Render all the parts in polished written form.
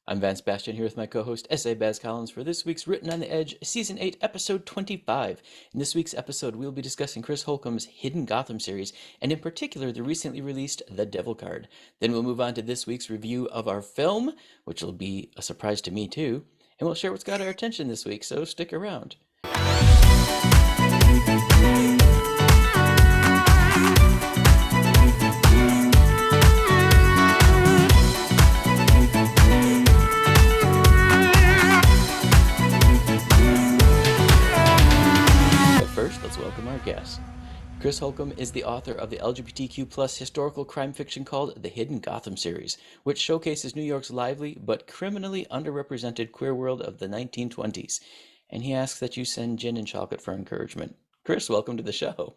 I'm Vance Bastian here with my co-host S.A. Baz Collins for this week's Written on the Edge, Season 8, Episode 25. In this week's episode, we'll be discussing Chris Holcomb's Hidden Gotham series, and in particular, the recently released The Devil Card. Then we'll move on to this week's review of our film, which will be a surprise to me too, and we'll share what's got our attention this week, so stick around. First, let's welcome our guest. Chris Holcombe is the author of the LGBTQ plus historical crime fiction called The Hidden Gotham Series, which showcases New York's lively but criminally underrepresented queer world of the 1920s. And he asks that you send gin and chocolate for encouragement. Chris, welcome to the show.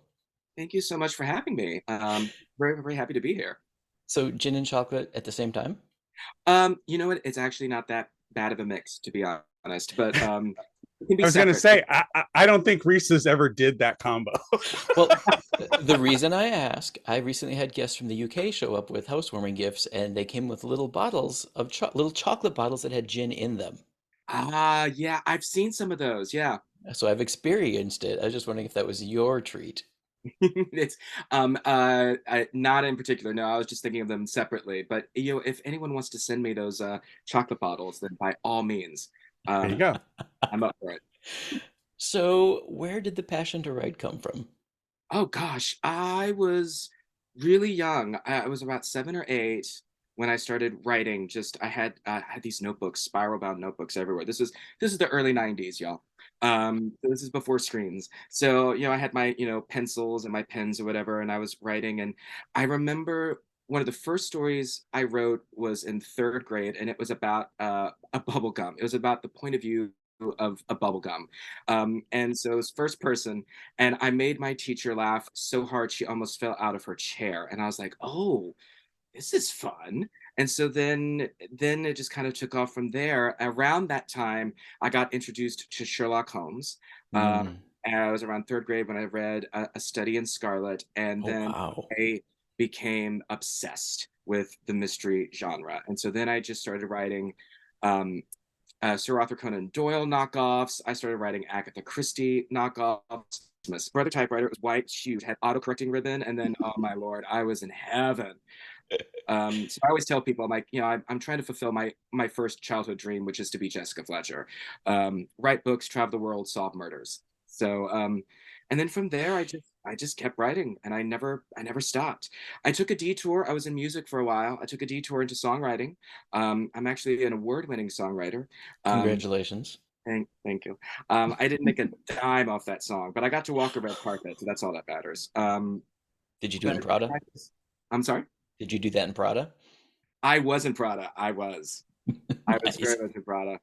Thank you so much for having me. Very, very happy to be here. So, gin and chocolate at the same time? You know what? It's actually not that bad of a mix, to be honest, but it can I be was going to separate. say, I don't think Reese's ever did that combo. Well, the reason I ask, I recently had guests from the UK show up with housewarming gifts, and they came with little bottles of little chocolate bottles that had gin in them. Yeah, I've seen some of those. Yeah, So I've experienced it. I was just wondering if that was your treat. it's not in particular. No, I was just thinking of them separately. But if anyone wants to send me those chocolate bottles, then by all means, There you um, go. I'm up for it. So, where did the passion to write come from? Oh gosh, I was really young. I was about 7 or 8 when I started writing. Just I had these notebooks, spiral bound notebooks everywhere. This is the early '90s, y'all. This is before screens. So I had my pencils and my pens or whatever, and I was writing. And I remember one of the first stories I wrote was in third grade, and it was about a bubble gum. It was about the point of view of a bubble gum. And so it was first person, and I made my teacher laugh so hard she almost fell out of her chair. And I was like, "Oh, this is fun." And so then it just kind of took off from there. Around that time, I got introduced to Sherlock Holmes. Uh, Mm. and I was around third grade when I read A Study in Scarlet, and Oh, then wow. I became obsessed with the mystery genre. And so then I just started writing um, Sir Arthur Conan Doyle knockoffs. I started writing Agatha Christie knockoffs. My brother typewriter was white, huge, had auto-correcting ribbon, and then oh my lord, I was in heaven. So I always tell people, I'm like, I'm trying to fulfill my first childhood dream, which is to be Jessica Fletcher. Write books, travel the world, solve murders. So and then from there, I just kept writing, and I never stopped. I took a detour. I was in music for a while. I took a detour into songwriting. I'm actually an award-winning songwriter. Um, Congratulations. thank you. I didn't make a dime off that song, but I got to walk a red carpet, so that's all that matters. Did you do it in But Prada? I'm sorry. Did you do that in Prada? I was in Prada. I was. I was Nice. very much in Prada.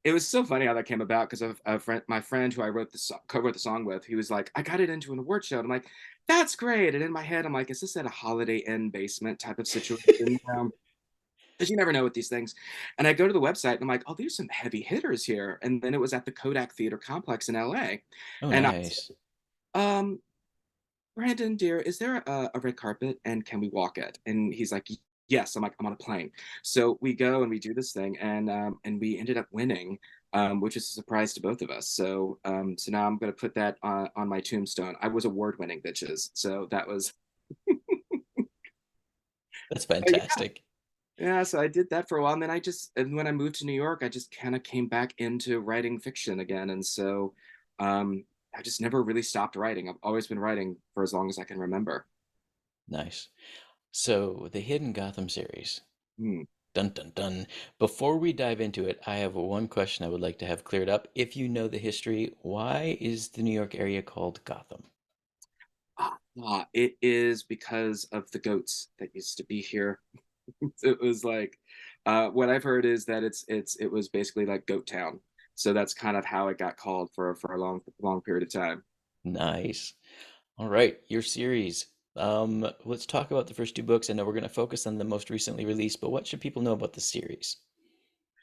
It was so funny how that came about because of a friend, my friend who I co-wrote the song with. He was like, "I got it into an award show." And I'm like, "That's great." And in my head, I'm like, "Is this at a Holiday Inn basement type of situation?" Because you never know with these things. And I go to the website and I'm like, "Oh, there's some heavy hitters here." And then it was at the Kodak Theater Complex in LA. Oh, And I nice. said, "Brandon, dear, is there a red carpet and can we walk it?" And he's like, "Yes." I'm like, "I'm on a plane." So we go and we do this thing, and we ended up winning, which is a surprise to both of us. So now I'm gonna put that on my tombstone. I was award winning, bitches. So that was That's yeah. fantastic. Yeah, so I did that for a while, and then and when I moved to New York, I just kind of came back into writing fiction again, and so um, I just never really stopped writing. I've always been writing for as long as I can remember. Nice. So, the Hidden Gotham series. Hmm. Dun dun dun. Before we dive into it, I have one question I would like to have cleared up. If you know the history, why is the New York area called Gotham? It is because of the goats that used to be here. It was like what I've heard is that it was basically like Goat Town. So that's kind of how it got called for a long period of time. Nice. All right, your series. Let's talk about the first two books. I know we're going to focus on the most recently released, but what should people know about the series?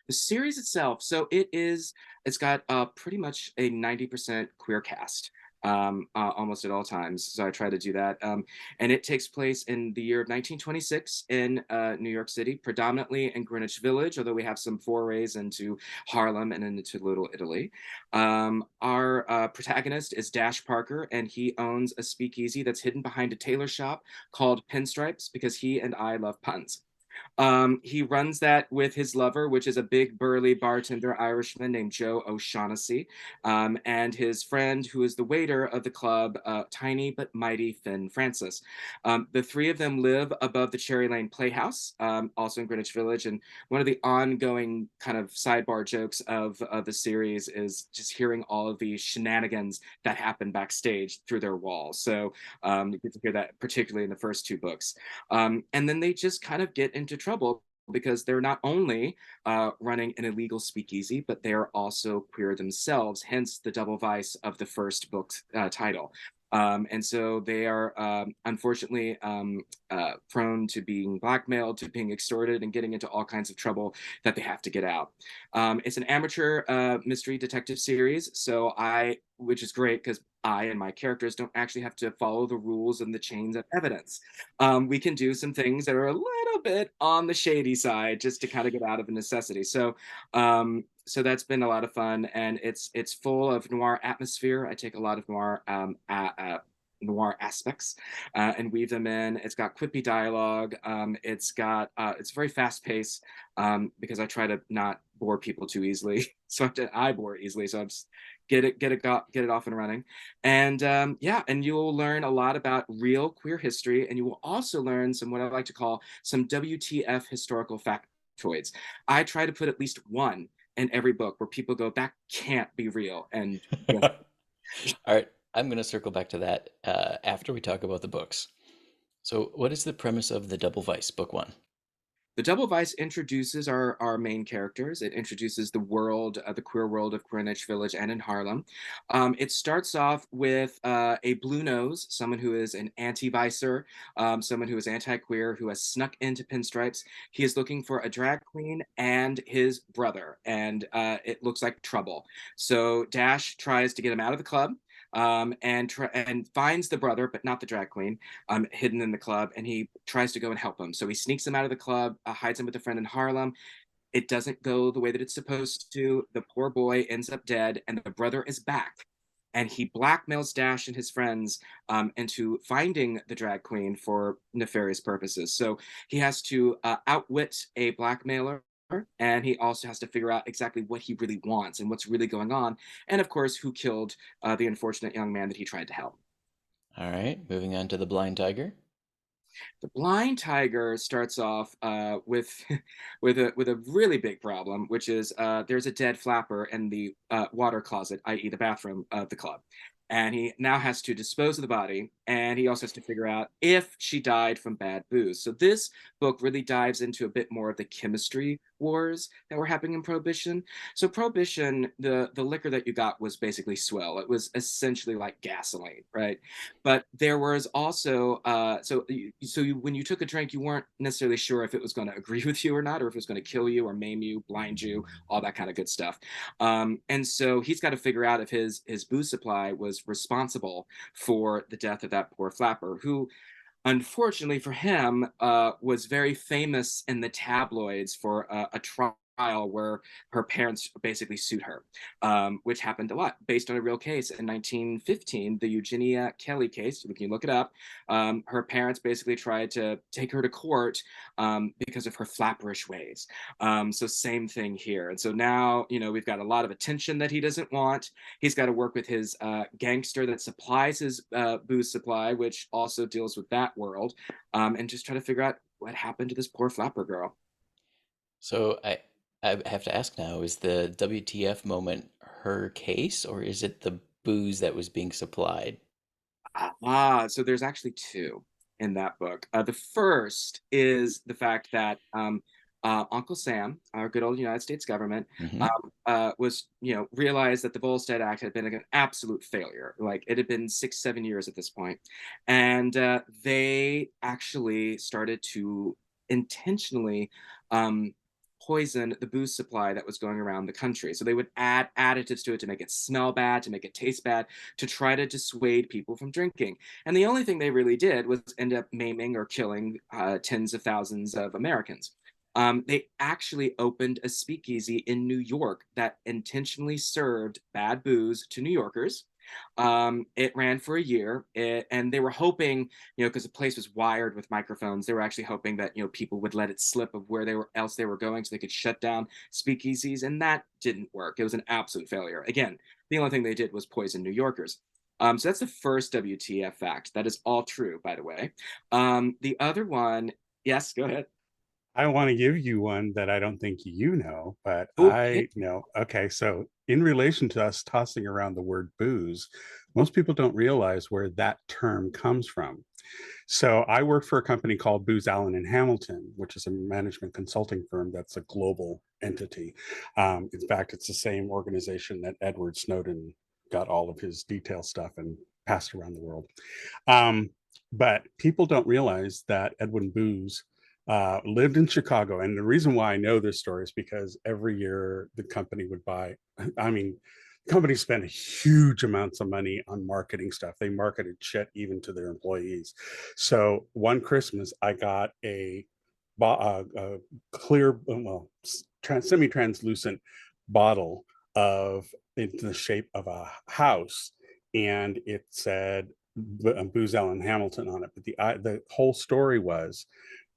The series itself, so it's got pretty much a 90% queer cast. almost at all times. So I try to do that. And it takes place in the year of 1926 in New York City, predominantly in Greenwich Village, although we have some forays into Harlem and into Little Italy. Our protagonist is Dash Parker, and he owns a speakeasy that's hidden behind a tailor shop called Pinstripes because he and I love puns. He runs that with his lover, which is a big burly bartender Irishman named Joe O'Shaughnessy, and his friend, who is the waiter of the club, tiny but mighty Finn Francis. The three of them live above the Cherry Lane Playhouse, also in Greenwich Village. And one of the ongoing kind of sidebar jokes of the series is just hearing all of the shenanigans that happen backstage through their walls. So you get to hear that particularly in the first two books. And then they just kind of get into trouble because they're not only running an illegal speakeasy, but they're also queer themselves, hence the double vice of the first book's title. And so they are unfortunately prone to being blackmailed, to being extorted, and getting into all kinds of trouble that they have to get out. It's an amateur mystery detective series, which is great because I and my characters don't actually have to follow the rules and the chains of evidence. We can do some things that are a little bit on the shady side just to kind of get out of a necessity. So that's been a lot of fun, and it's full of noir atmosphere. I take a lot of noir aspects and weave them in. It's got quippy dialogue. It's very fast paced because I try to not bore people too easily. I bore easily, so I'm just get it off and running. And and you will learn a lot about real queer history, and you will also learn some what I like to call some WTF historical factoids. I try to put at least one in every book where people go, that can't be real. And All right, I'm going to circle back to that after we talk about the books. So, what is the premise of The Double Vice, Book One? The Double Vice introduces our main characters. It introduces the world, the queer world of Greenwich Village and in Harlem. It starts off with a blue nose, someone who is an anti-vicer, someone who is anti-queer, who has snuck into Pinstripes. He is looking for a drag queen and his brother, and it looks like trouble. So Dash tries to get him out of the club. And finds the brother, but not the drag queen, hidden in the club, and he tries to go and help him. So he sneaks him out of the club, hides him with a friend in Harlem. It doesn't go the way that it's supposed to. The poor boy ends up dead, and the brother is back. And he blackmails Dash and his friends into finding the drag queen for nefarious purposes. So he has to outwit a blackmailer, and he also has to figure out exactly what he really wants and what's really going on, and of course, who killed the unfortunate young man that he tried to help. All right, moving on to The Blind Tiger. The blind tiger starts off with with a really big problem, which is there's a dead flapper in the water closet, i.e., the bathroom of the club. And he now has to dispose of the body, and he also has to figure out if she died from bad booze. So this book really dives into a bit more of the chemistry wars that were happening in Prohibition. So Prohibition, the liquor that you got was basically swill. It was essentially like gasoline, right? But there was also when you took a drink, you weren't necessarily sure if it was going to agree with you or not, or if it was going to kill you or maim you, blind you, all that kind of good stuff. And so he's got to figure out if his booze supply was responsible for the death of that poor flapper, who unfortunately for him, was very famous in the tabloids for a trial where her parents basically sued her, which happened a lot based on a real case in 1915, the Eugenia Kelly case. You can look it up. Her parents basically tried to take her to court because of her flapperish ways. So same thing here. And so now, we've got a lot of attention that he doesn't want. He's got to work with his gangster that supplies his booze supply, which also deals with that world, and just try to figure out what happened to this poor flapper girl. So, I have to ask now, is the WTF moment her case, or is it the booze that was being supplied? So there's actually two in that book. The first is the fact that Uncle Sam, our good old United States government, Hmm. was, realized that the Volstead Act had been like an absolute failure. Like it had been 6, 7 years at this point, and they actually started to intentionally um, poison the booze supply that was going around the country. So they would add additives to it to make it smell bad, to make it taste bad, to try to dissuade people from drinking. And the only thing they really did was end up maiming or killing tens of thousands of Americans. They actually opened a speakeasy in New York that intentionally served bad booze to New Yorkers. It ran for a year, and they were hoping, because the place was wired with microphones, they were actually hoping that people would let it slip of where they were going, so they could shut down speakeasies, and that didn't work. It was an absolute failure. Again, the only thing they did was poison New Yorkers. So that's the first WTF fact. That is all true, by the way. The other one, yes, go ahead. I want to give you one that I don't think you know, but Okay. I know. Okay, so in relation to us tossing around the word booze, most people don't realize where that term comes from. So I work for a company called Booz Allen and Hamilton, which is a management consulting firm that's a global entity. In fact, it's the same organization that Edward Snowden got all of his detail stuff and passed around the world. Um, but people don't realize that Edwin Booz lived in Chicago. And the reason why I know this story is because every year the company would buy, I mean, companies spend huge amounts of money on marketing stuff. They marketed shit even to their employees. So one Christmas, I got a clear, well, semi-translucent bottle of in the shape of a house, and it said Booz Allen Hamilton on it. But the whole story was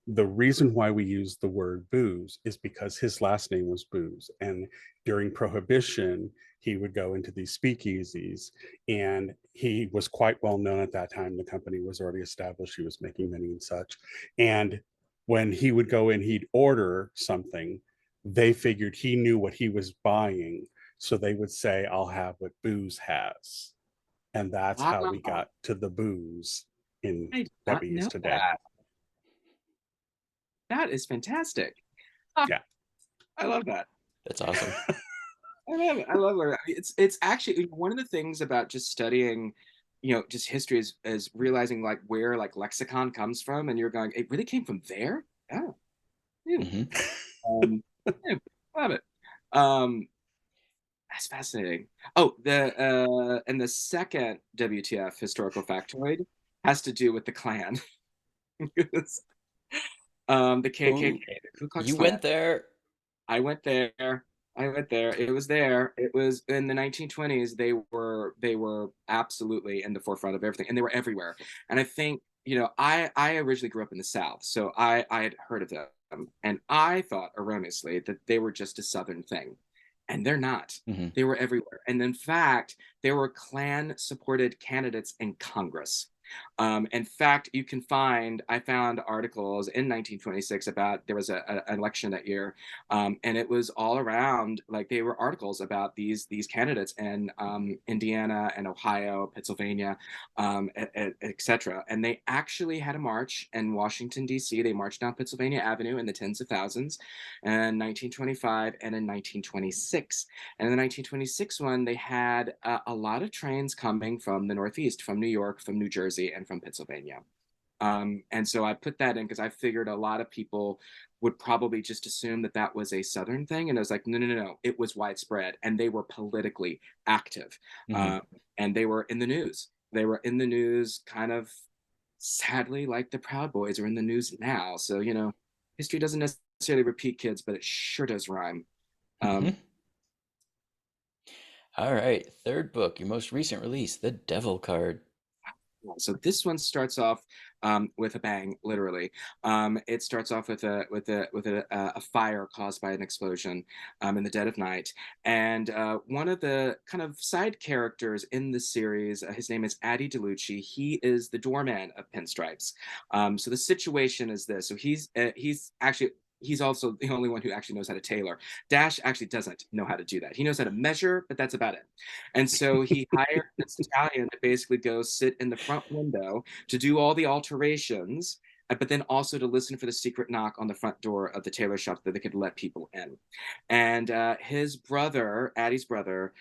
the reason why we use the word booze is because his last name was Booze. And during Prohibition, he would go into these speakeasies, and he was quite well known at that time. The company was already established, he was making money and such. And when he would go in, he'd order something, they figured he knew what he was buying. So they would say, I'll have what Booze has. And that's how we Wow. got to the booze in I did that not we use know today. that. That is fantastic. Ah, Yeah. I love that. That's awesome. I love it. I love it. It's actually one of the things about just studying, just history is realizing like where like lexicon comes from, and you're going, it really came from there. Yeah. Yeah. Hmm. Um, yeah, love it. Um, that's fascinating. Oh, and the second WTF historical factoid has to do with the Klan. The KKK, Ooh, the Ku Klux you Klan. went there. I went there. I went there. It was there. It was in the 1920s. They were absolutely in the forefront of everything, and they were everywhere. And I think I originally grew up in the South, so I had heard of them, and I thought erroneously that they were just a Southern thing, and they're not. Hmm. They were everywhere, and in fact, there were Klan-supported candidates in Congress. In fact, I found articles in 1926 about there was an election that year, and it was all around like they were articles about these candidates in Indiana and Ohio, Pennsylvania, etc. And they actually had a march in Washington D.C. They marched down Pennsylvania Avenue in the tens of thousands in 1925 and in 1926. And in the 1926 one, they had a lot of trains coming from the Northeast, from New York, from New Jersey, and from Pennsylvania. And so I put that in because I figured a lot of people would probably just assume that that was a Southern thing. And I was like, no, no, no, no. It was widespread, and they were politically active. Hmm. Um, and they were in the news. They were in the news kind of sadly like the Proud Boys are in the news now. So, history doesn't necessarily repeat, kids, but it sure does rhyme. Um, Hmm. All right, third book, your most recent release, The Devil Card. So this one starts off with a bang, literally. It starts off with a fire caused by an explosion in the dead of night, and one of the kind of side characters in the series, his name is Addy DeLucci. He is the doorman of Pinstripes. So the situation is this. So he's also the only one who actually knows how to tailor. Dash actually doesn't know how to do that. He knows how to measure, but that's about it. And so he hired this Italian to basically go sit in the front window to do all the alterations, but then also to listen for the secret knock on the front door of the tailor shop that they could let people in. And his brother, Addie's brother,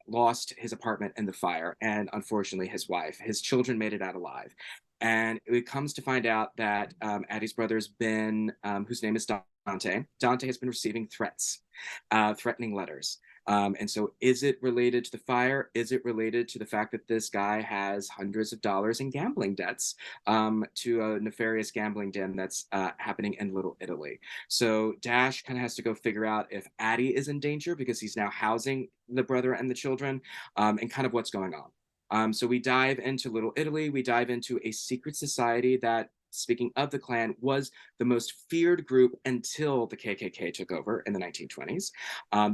lost his apartment in the fire, and unfortunately his wife. His children made it out alive. And it comes to find out that Addie's brother's been, whose name is Don Dante. Dante has been receiving threats, threatening letters. And so is it related to the fire? Is it related to the fact that this guy has hundreds of dollars in gambling debts to a nefarious gambling den that's happening in Little Italy? So Dash kind of has to go figure out if Addie is in danger because he's now housing the brother and the children, and kind of what's going on. So we dive into Little Italy. We dive into a secret society that, speaking of the Klan, was the most feared group until the KKK took over in the 1920s.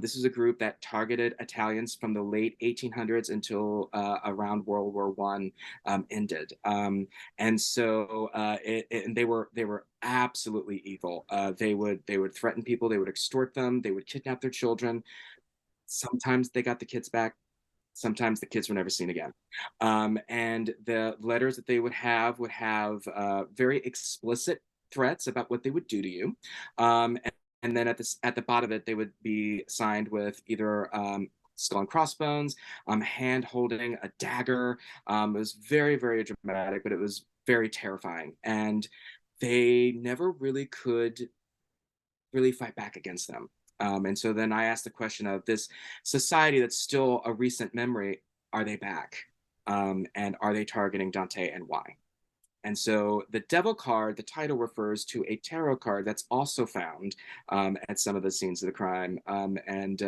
This is a group that targeted Italians from the late 1800s until around World War One ended. And so and they were absolutely evil. They would threaten people. They would extort them. They would kidnap their children. Sometimes they got the kids back. Sometimes the kids were never seen again. And the letters that they would have very explicit threats about what they would do to you. And then at the bottom of it, they would be signed with either skull and crossbones, hand holding a dagger. It was very, very dramatic, but it was very terrifying. And they never really could really fight back against them. And so then I asked the question of this society that's still a recent memory, are they back? And are they targeting Dante, and why? And so the devil card, the title refers to a tarot card that's also found at some of the scenes of the crime, and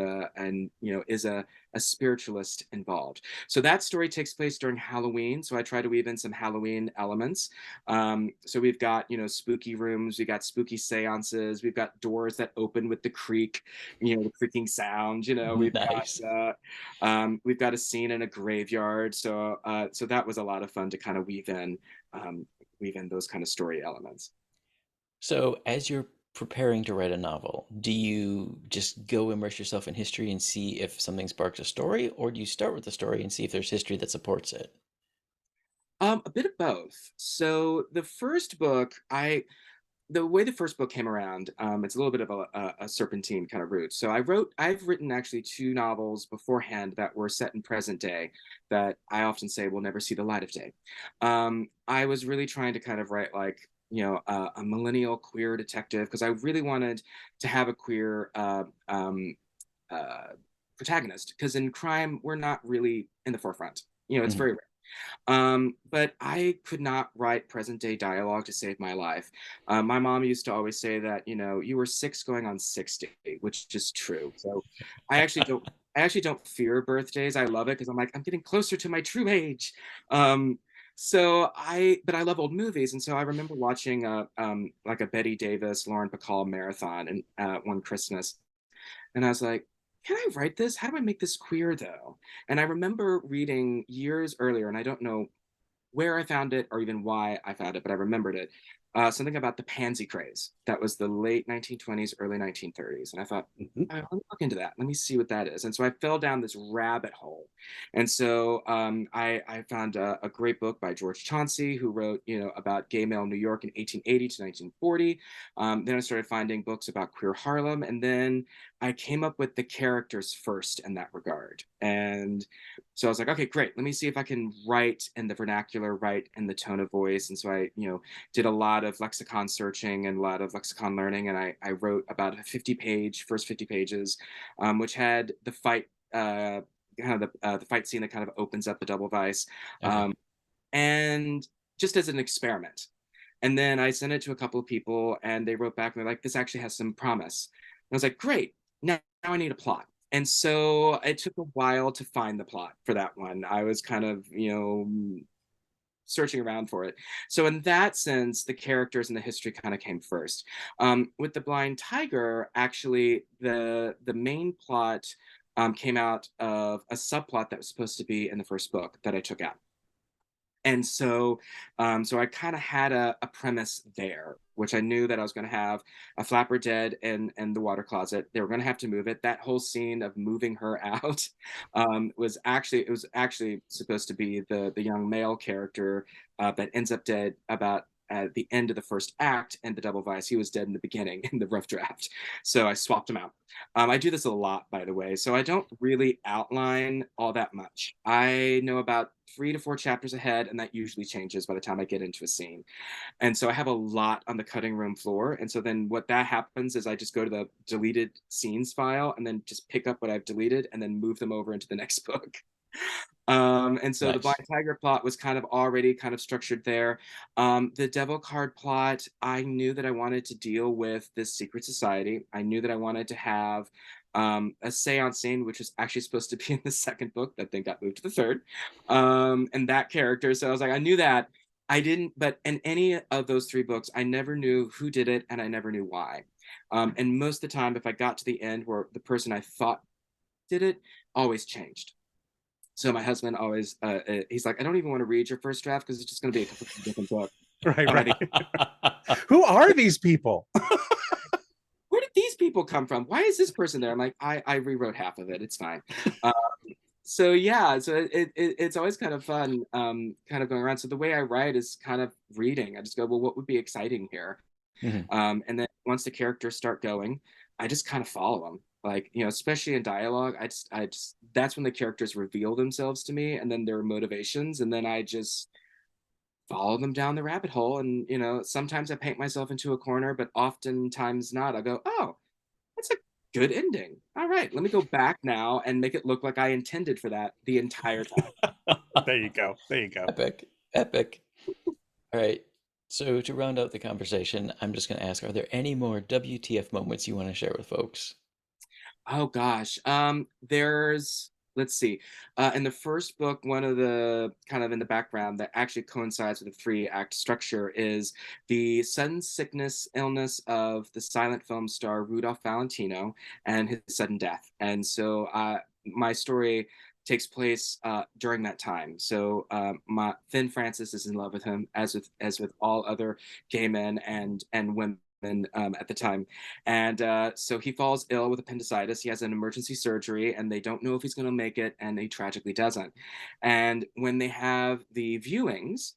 is a spiritualist involved. So that story takes place during Halloween. So I try to weave in some Halloween elements. So we've got spooky rooms, we've got spooky seances, we've got doors that open with the creak, the creaking sound. Nice. We've got a scene in a graveyard. So that was a lot of fun to kind of weave in those kind of story elements. So, as you're preparing to write a novel, do you just go immerse yourself in history and see if something sparks a story, or do you start with the story and see if there's history that supports it? A bit of both. So the way the first book came around, it's a little bit of a serpentine kind of route. So I've written actually two novels beforehand that were set in present day that I often say will never see the light of day. I was really trying to kind of write like, a millennial queer detective, because I really wanted to have a queer protagonist, because in crime, we're not really in the forefront. It's Mhm. very rare. But I could not write present day dialogue to save my life. My mom used to always say that, you were 6 going on 60, which is true. So I actually don't, I actually don't fear birthdays. I love it because I'm like, I'm getting closer to my true age. But I love old movies. And so I remember watching like a Betty Davis, Lauren Bacall marathon and one Christmas. And I was like, can I write this? How do I make this queer though? And I remember reading years earlier, and I don't know where I found it or even why I found it, but I remembered it. Something about the pansy craze. That was the late 1920s, early 1930s. And I thought, Mhm. "All right, let me look into that. Let me see what that is." And so I fell down this rabbit hole. And so I found a great book by George Chauncey, who wrote, about gay male New York in 1880 to 1940. Then I started finding books about queer Harlem. And then I came up with the characters first in that regard. And so I was like, okay, great. Let me see if I can write in the vernacular, write in the tone of voice. And so I, did a lot of lexicon searching and a lot of lexicon learning. And I wrote about a first 50 pages, which had the fight, kind of the fight scene that kind of opens up the double vice. Okay. And just as an experiment. And then I sent it to a couple of people and they wrote back and they're like, this actually has some promise. And I was like, great, now I need a plot. And so it took a while to find the plot for that one. I was kind of, searching around for it. So in that sense, the characters and the history kind of came first. With The Blind Tiger, actually, the main plot came out of a subplot that was supposed to be in the first book that I took out. And so I kind of had a premise there, which I knew that I was going to have a flapper dead in the water closet. They were going to have to move it. That whole scene of moving her out was actually supposed to be the young male character that ends up dead about at the end of the first act and the double vice. He was dead in the beginning in the rough draft, so I swapped him out. I do this a lot, by the way, so I don't really outline all that much. I know about 3 to 4 chapters ahead, and that usually changes by the time I get into a scene. And so I have a lot on the cutting room floor. And so then what that happens is I just go to the deleted scenes file and then just pick up what I've deleted and then move them over into the next book. And so the Blind Nice. Tiger plot was kind of already kind of structured there. The Devil Card plot, I knew that I wanted to deal with this secret society. I knew that I wanted to have a seance scene, which was actually supposed to be in the second book that then got moved to the third. And that character. So I was like, I knew that. I didn't, but in any of those 3 books, I never knew who did it and I never knew why. And most of the time, if I got to the end where the person I thought did it, always changed. So my husband always, he's like, I don't even want to read your first draft because it's just going to be a completely different book. Right, I think, right. Who are these people? where did these people come from? Why is this person there? I'm like, I rewrote half of it. It's fine. Uh, so yeah, so it's always kind of fun, kind of going around. So the way I write is kind of reading. I just go, well, what would be exciting here? Mhm. And then once the characters start going, I just kind of follow them. Like, especially in dialogue, I just, that's when the characters reveal themselves to me and then their motivations. And then I just follow them down the rabbit hole. And, sometimes I paint myself into a corner, but oftentimes not. I go, oh, that's a good ending. All right, let me go back now and make it look like I intended for that the entire time. There you go. There you go. Epic. Epic. All right. So to round out the conversation, I'm just going to ask, are there any more WTF moments you want to share with folks? Oh gosh. There's let's see. In the first book, one of the kind of in the background that actually coincides with the 3-act structure is the sudden sickness, illness of the silent film star Rudolph Valentino and his sudden death. And so my story takes place during that time. So my Finn Francis is in love with him, as with all other gay men and women at the time. And so he falls ill with appendicitis. He has an emergency surgery, and they don't know if he's going to make it, and he tragically doesn't. And when they have the viewings,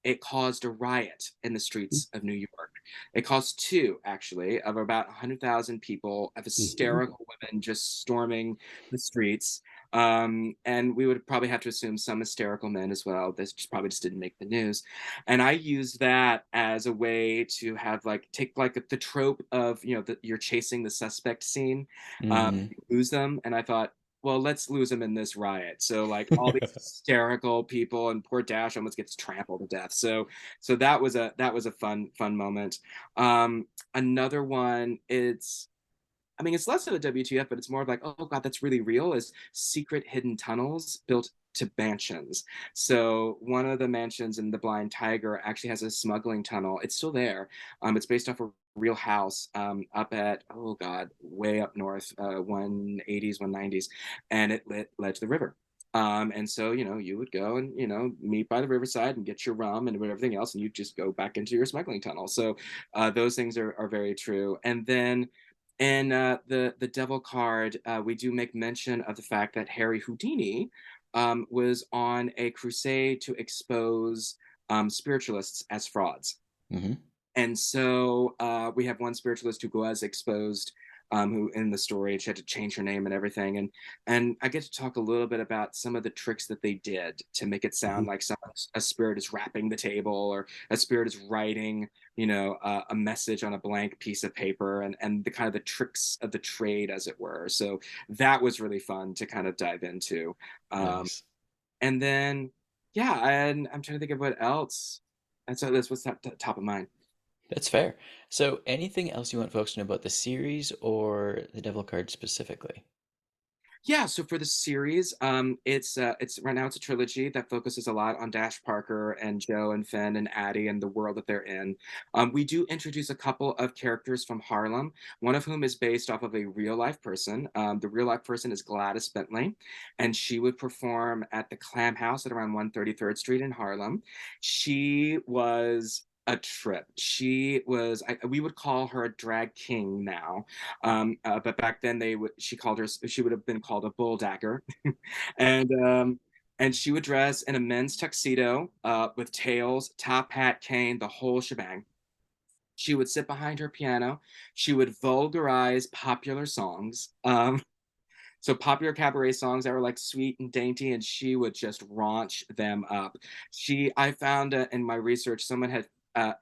it caused a riot in the streets of New York. It caused two, actually, of about 100,000 people of Mhm. hysterical women just storming the streets. And we would probably have to assume some hysterical men as well. This just probably just didn't make the news. And I use that as a way to have like take like the trope of you're chasing the suspect scene, Hmm. lose them, and I thought, well, let's lose them in this riot. So like all these hysterical people, and poor Dash almost gets trampled to death. So that was a fun moment. Another one, it's less of a WTF, but it's more of like, oh God, that's really real, is secret hidden tunnels built to mansions. So one of the mansions in the Blind Tiger actually has a smuggling tunnel. It's still there. It's based off a real house up at, oh God, way up north, 180s, 190s, and it led to the river. And so, you would go and, meet by the riverside and get your rum and everything else, and you just go back into your smuggling tunnel. So those things are very true. And then in the Devil card, we do make mention of the fact that Harry Houdini was on a crusade to expose spiritualists as frauds. Hmm. And so we have one spiritualist who was exposed, who in the story she had to change her name and everything. And I get to talk a little bit about some of the tricks that they did to make it sound Mhm. like a spirit is wrapping the table, or a spirit is writing, a message on a blank piece of paper, and the kind of the tricks of the trade, as it were. So that was really fun to kind of dive into. Um, Nice. and then, yeah, and I'm trying to think of what else. That's what's top of mind. That's fair. So anything else you want folks to know about the series or the Devil card specifically? Yeah, so for the series, it's right now it's a trilogy that focuses a lot on Dash Parker and Joe and Finn and Addie and the world that they're in. We do introduce a couple of characters from Harlem, one of whom is based off of a real life person. The real life person is Gladys Bentley, and she would perform at the Clam House at around 133rd Street in Harlem. She was a trip. We would call her a drag king now, but back then she would have been called a bull dagger, and she would dress in a men's tuxedo with tails, top hat, cane, the whole shebang. She would sit behind her piano. She would vulgarize popular songs. So popular cabaret songs that were like sweet and dainty, and she would just raunch them up. I found in my research, someone had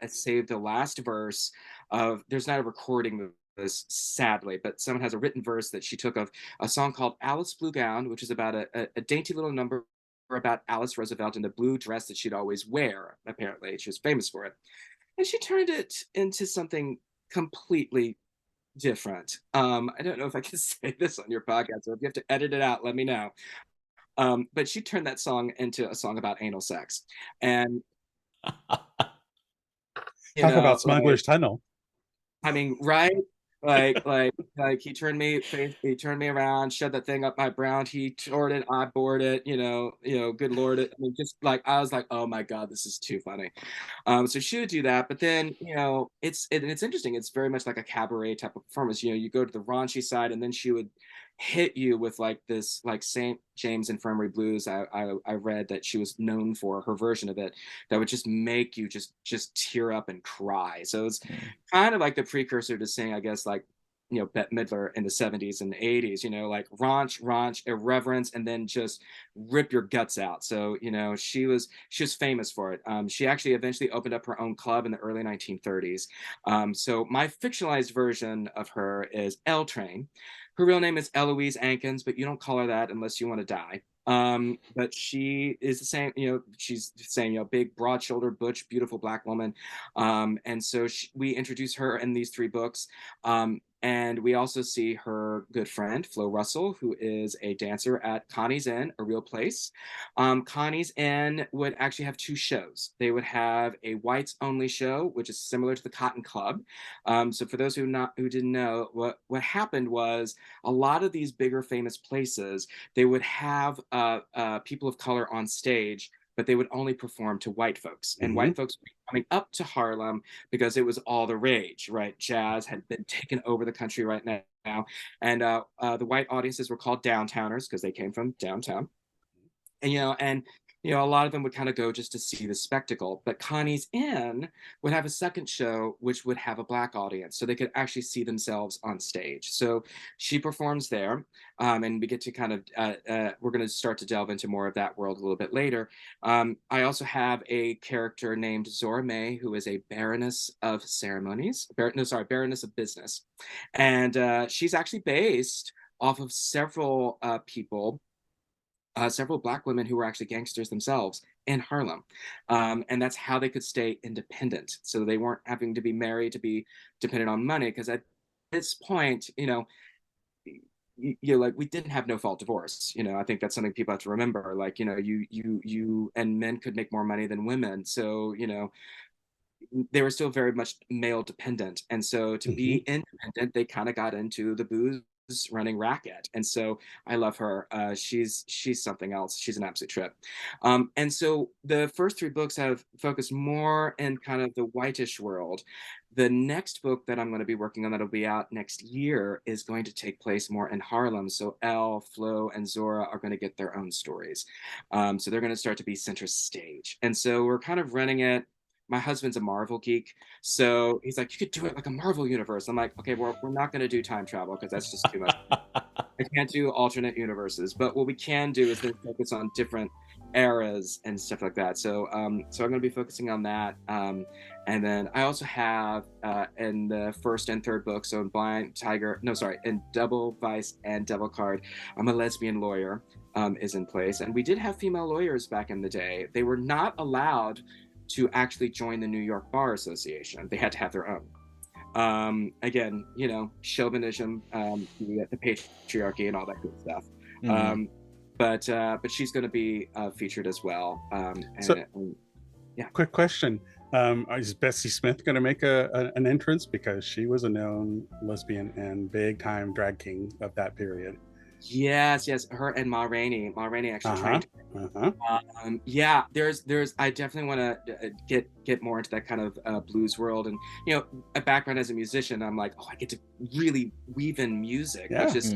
saved the last verse of, there's not a recording of this, sadly, but someone has a written verse that she took of a song called Alice Blue Gown, which is about a dainty little number about Alice Roosevelt in the blue dress that she'd always wear, apparently. She was famous for it. And she turned it into something completely different. I don't know if I can say this on your podcast, so if you have to edit it out, let me know. But she turned that song into a song about anal sex. And, Talk about Smuggler's Tunnel. I mean, right? Like he turned me around, shoved that thing up my brown. He tore it, I bored it. Good Lord, I mean, just like I was like, oh my God, this is too funny. So she would do that, but then it's interesting. It's very much like a cabaret type of performance. You go to the raunchy side, and then she would hit you with like this, like St. James Infirmary Blues. I read that she was known for her version of it that would just make you just tear up and cry. So it's kind of like the precursor to saying, I guess, like Bette Midler in the 70s and the 80s, like raunch, irreverence, and then just rip your guts out. So she was famous for it. She actually eventually opened up her own club in the early 1930s. So my fictionalized version of her is L Train. Her real name is Eloise Ankins, but you don't call her that unless you want to die. But she is the same, she's the same, big, broad-shouldered, butch, beautiful Black woman. And so we introduce her in these 3 books. And we also see her good friend, Flo Russell, who is a dancer at Connie's Inn, a real place. Connie's Inn would actually have 2 shows. They would have a whites only show, which is similar to the Cotton Club. So for those who didn't know, what happened was a lot of these bigger famous places, they would have people of color on stage, but they would only perform to white folks. And white folks were coming up to Harlem because it was all the rage, right? Jazz had been taken over the country right now. And the white audiences were called downtowners because they came from downtown. And a lot of them would kind of go just to see the spectacle. But Connie's Inn would have a second show, which would have a Black audience, so they could actually see themselves on stage. So she performs there, and we get to kind of, we're going to start to delve into more of that world a little bit later. I also have a character named Zora May, who is a Baroness of Ceremonies, Baroness of Business. And she's actually based off of several people, several Black women who were actually gangsters themselves in Harlem. And that's how they could stay independent. So they weren't having to be married to be dependent on money. Because at this point, like, we didn't have no fault divorce. I think that's something people have to remember. Like, you and men could make more money than women. So, they were still very much male dependent. And so to be independent, they kind of got into the booze running racket. And so I love her. She's something else. She's an absolute trip. And so the first 3 books have focused more in kind of the whitish world. The next book that I'm going to be working on, that'll be out next year, is going to take place more in Harlem. So Elle, Flo, and Zora are going to get their own stories. So they're going to start to be center stage. And so we're kind of running it. My husband's a Marvel geek, so he's like, you could do it like a Marvel universe. I'm like, okay, we're not going to do time travel because that's just too much. I can't do alternate universes, but what we can do is then focus on different eras and stuff like that. So I'm going to be focusing on that. And then I also have in the first and third book, so in Double Vice and Devil Card, I'm a lesbian lawyer is in place. And we did have female lawyers back in the day. They were not allowed to actually join the New York Bar Association. They had to have their own. Again, chauvinism, the patriarchy, and all that good stuff. But she's going to be featured as well. Yeah. Quick question: is Bessie Smith going to make an entrance, because she was a known lesbian and big time drag king of that period? Yes, her and Ma Rainey. Ma Rainey actually trained. Yeah, there's. I definitely want to get more into that kind of blues world, and a background as a musician. I'm like, I get to really weave in music, which is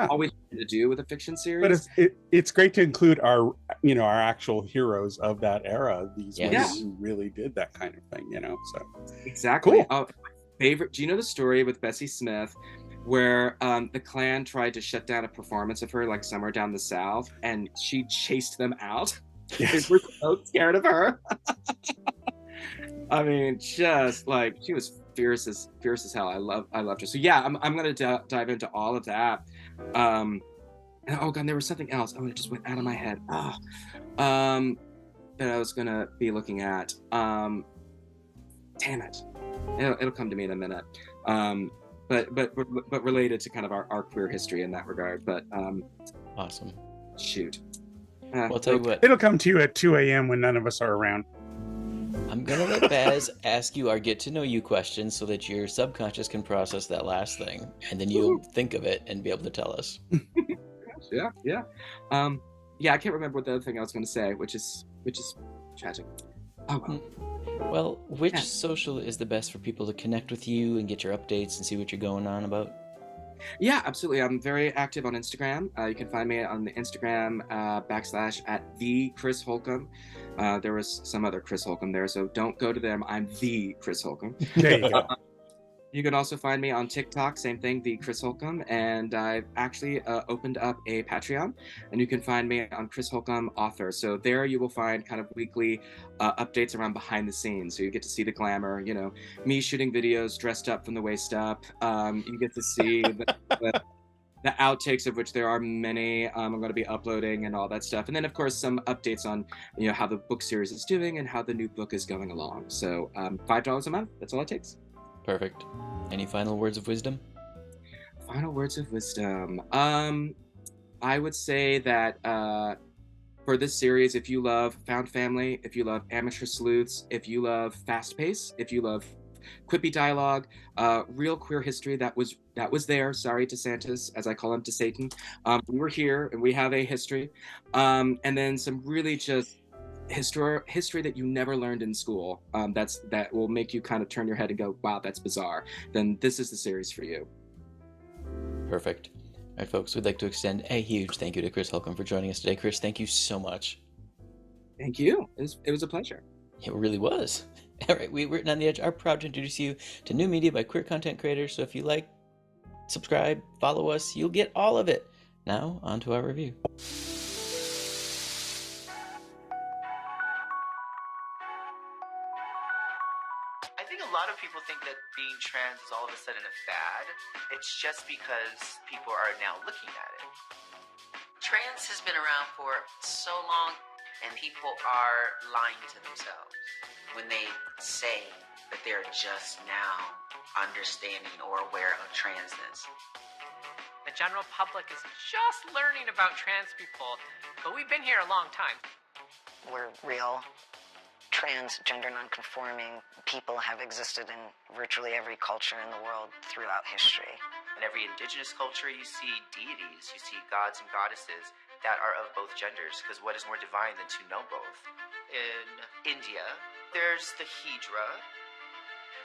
always to do with a fiction series. But it's great to include our actual heroes of that era. These ones who really did that kind of thing. So exactly. Cool. favorite. Do you know the story with Bessie Smith, where the Klan tried to shut down a performance of her, like somewhere down the South, and she chased them out? They Yes. were so scared of her. I mean, just like she was fierce as hell. I loved her. So yeah, I'm gonna dive into all of that. And oh god, there was something else. Oh, it just went out of my head. That I was gonna be looking at. Damn it. It'll come to me in a minute. But related to kind of our queer history in that regard. But Awesome. shoot. Well, I'll tell you what. It'll come to you at 2 a.m. when none of us are around. I'm going to let Baz ask you our get to know you questions so that your subconscious can process that last thing. And then you'll think of it and be able to tell us. Yeah. Yeah, I can't remember what the other thing I was going to say, which is tragic. Oh well. Well, which social is the best for people to connect with you and get your updates and see what you're going on about? Yeah, absolutely. I'm very active on Instagram. You can find me on the Instagram / at the Chris Holcombe. There was some other Chris Holcombe there, so don't go to them. I'm the Chris Holcombe. There you go. You can also find me on TikTok, same thing, the Chris Holcombe, and I've actually opened up a Patreon, and you can find me on Chris Holcombe Author. So there you will find kind of weekly updates around behind the scenes. So you get to see the glamour, you know, me shooting videos dressed up from the waist up. You get to see the outtakes, of which there are many. I'm going to be uploading and all that stuff, and then of course some updates on how the book series is doing and how the new book is going along. So $5 a month. That's all it takes. Perfect. Any final words of wisdom? Final words of wisdom. I would say that for this series, if you love found family, if you love amateur sleuths, if you love fast pace, if you love quippy dialogue, real queer history that was there. Sorry, DeSantis, as I call him, to Satan. We were here and we have a history, and then some really just history that you never learned in school, that will make you kind of turn your head and go, wow, that's bizarre, then this is the series for you. Perfect. All right, folks, we'd like to extend a huge thank you to Chris Holcombe for joining us today. Chris, thank you so much. Thank you. It was a pleasure. It really was. All right, we Written on the Edge are proud to introduce you to new media by queer content creators, so if you like, subscribe, follow us, you'll get all of it. Now, on to our review. I think a lot of people think that being trans is all of a sudden a fad. It's just because people are now looking at it. Trans has been around for so long, and people are lying to themselves when they say that they're just now understanding or aware of transness. The general public is just learning about trans people, but we've been here a long time. We're real. Transgender nonconforming people have existed in virtually every culture in the world throughout history. In every indigenous culture, you see deities, you see gods and goddesses that are of both genders, because what is more divine than to know both? In India, there's the Hydra.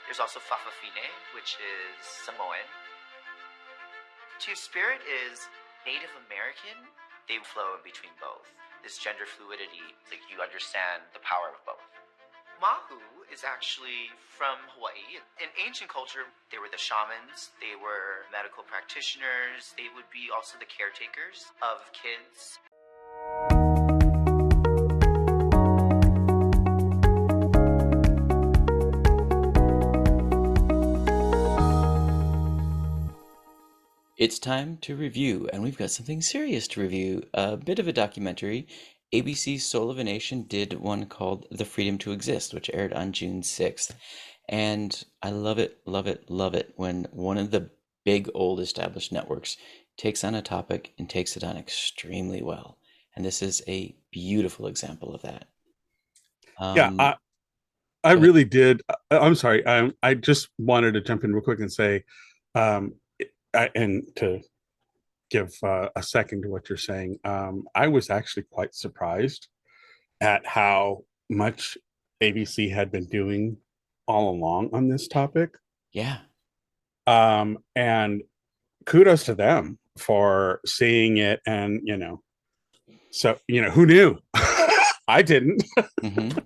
There's also Fafafine, which is Samoan. Two-Spirit is Native American. They flow in between both. This gender fluidity, like you understand the power of both. Mahu is actually from Hawaii. In ancient culture, they were the shamans, they were medical practitioners, they would be also the caretakers of kids. It's time to review, and we've got something serious to review. A bit of a documentary. ABC's Soul of a Nation did one called The Freedom to Exist, which aired on June 6th. And I love it, love it, love it when one of the big old established networks takes on a topic and takes it on extremely well. And this is a beautiful example of that. I really did. I'm sorry. I just wanted to jump in real quick and say, and to give a second to what you're saying, I was actually quite surprised at how much ABC had been doing all along on this topic. Yeah. And kudos to them for seeing it. And, so, who knew? I didn't. Mm-hmm.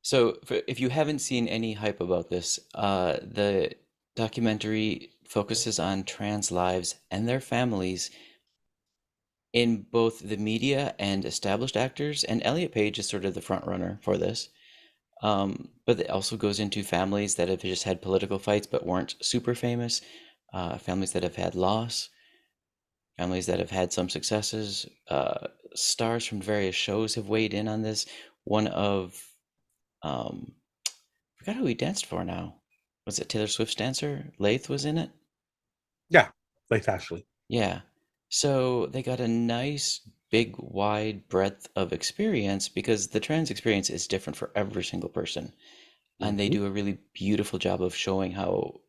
So if you haven't seen any hype about this, the documentary focuses on trans lives and their families in both the media and established actors, and Elliot Page is sort of the front runner for this. But it also goes into families that have just had political fights but weren't super famous, families that have had loss, families that have had some successes. Stars from various shows have weighed in on this. One of, I forgot who he danced for now. Was it Taylor Swift's dancer? Lath was in it? Yeah, like Ashley. Yeah. So they got a nice, big, wide breadth of experience because the trans experience is different for every single person. And they do a really beautiful job of showing how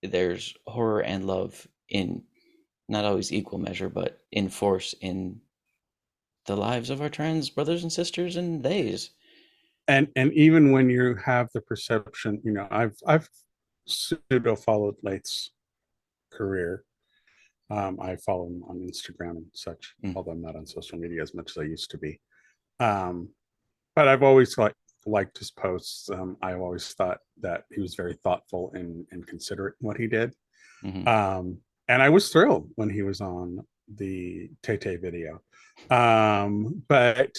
there's horror and love in not always equal measure, but in force in the lives of our trans brothers and sisters and theys. And even when you have the perception, you know, I've pseudo followed Late's career. I follow him on Instagram and such, although I'm not on social media as much as I used to be. But I've always liked his posts. I've always thought that he was very thoughtful and considerate in what he did. And I was thrilled when he was on the Tay video. But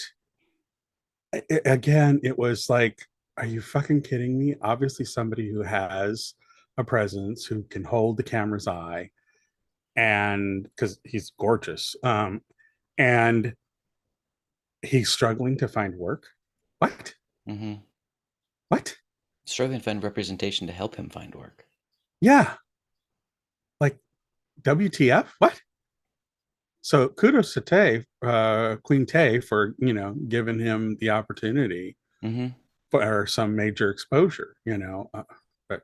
again, it was like, are you fucking kidding me? Obviously, somebody who has a presence, who can hold the camera's eye, and because he's gorgeous, and he's struggling to find work. What? What? Struggling to find representation to help him find work. Yeah. Like, WTF? What? So kudos to Tay, Queen Tay, for, you know, giving him the opportunity for some major exposure, you know. But